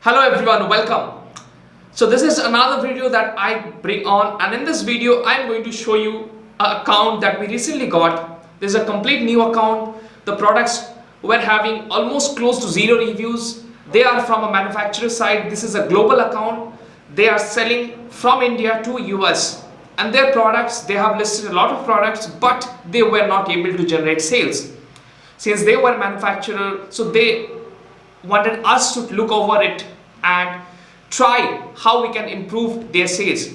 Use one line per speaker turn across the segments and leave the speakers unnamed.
Hello everyone, welcome. So this is another video that I bring on, and in this video I'm going to show you an account that we recently got. This is a complete new account. The products were having almost close to zero reviews. They are from a manufacturer side. This is a global account. They are selling from India to US, and their products, they have listed a lot of products, but they were not able to generate sales. Since they were manufacturer, so they wanted us to look over it and try how we can improve their sales.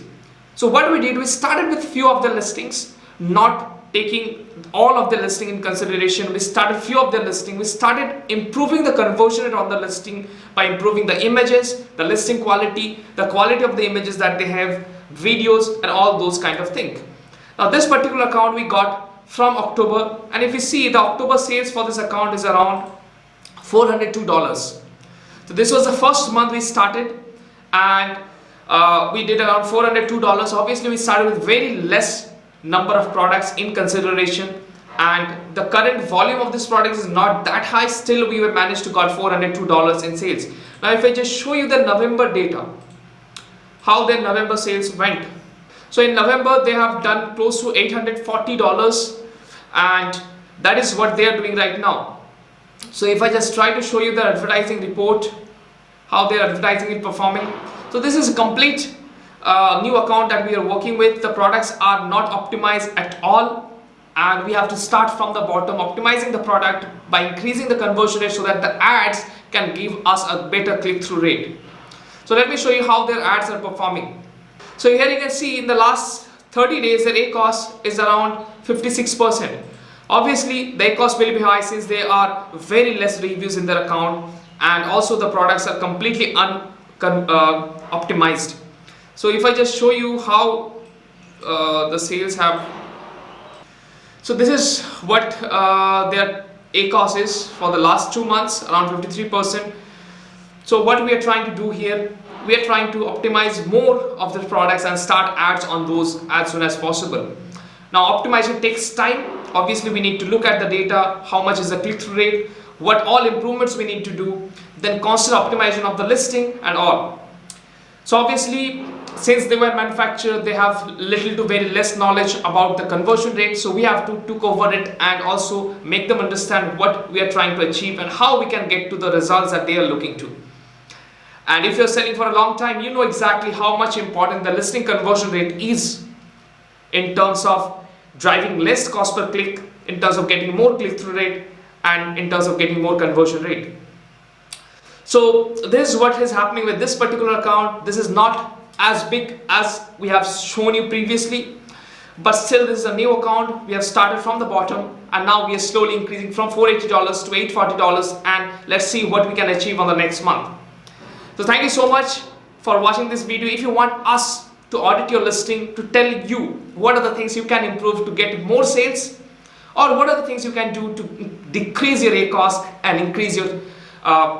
So what we did, we started with few of the listings, not taking all of the listing in consideration. We started few of the listing. We started improving the conversion rate on the listing by improving the images, the listing quality, the quality of the images that they have, videos, and all those kind of things. Now this particular account we got from October, and if you see, the October sales for this account is around $402. So this was the first month we started, and we did around $402. Obviously we started with very less number of products in consideration, and the current volume of this product is not that high. Still we managed to got $402 in sales. Now if I just show you the November data, how their November sales went. So in November they have done close to $840, and that is what they are doing right now. So if I just try to show you the advertising report, how their advertising is performing. So this is a complete new account that we are working with. The products are not optimized at all, and we have to start from the bottom, optimizing the product by increasing the conversion rate so that the ads can give us a better click-through rate. So let me show you how their ads are performing. So here you can see in the last 30 days their ACoS is around 56%. Obviously the ACoS will be high since there are very less reviews in their account, and also the products are completely optimized. So if I just show you how the sales have, so this is what their ACoS is for the last 2 months, around 53%. So what we are trying to do here, we are trying to optimize more of the products and start ads on those as soon as possible. Now optimization takes time. Obviously we need to look at the data, how much is the click-through rate, what all improvements we need to do, then constant optimization of the listing and all. So obviously since they were manufactured, they have little to very less knowledge about the conversion rate, so we have to took over it and also make them understand what we are trying to achieve and how we can get to the results that they are looking to. And if you're selling for a long time, you know exactly how much important the listing conversion rate is in terms of driving less cost per click, in terms of getting more click-through rate, and in terms of getting more conversion rate. So this is what is happening with this particular account. This is not as big as we have shown you previously, but still this is a new account. We have started from the bottom, and now we are slowly increasing from $480 to $840, and let's see what we can achieve on the next month. So thank you so much for watching this video. If you want us to audit your listing, to tell you what are the things you can improve to get more sales, or what are the things you can do to decrease your ACoS and increase your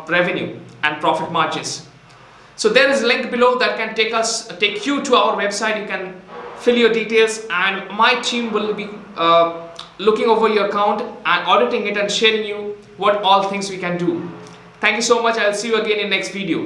revenue and profit margins. So there is a link below that can take you to our website. You can fill your details, and my team will be looking over your account and auditing it and sharing you what all things we can do. Thank you so much. I'll see you again in next video.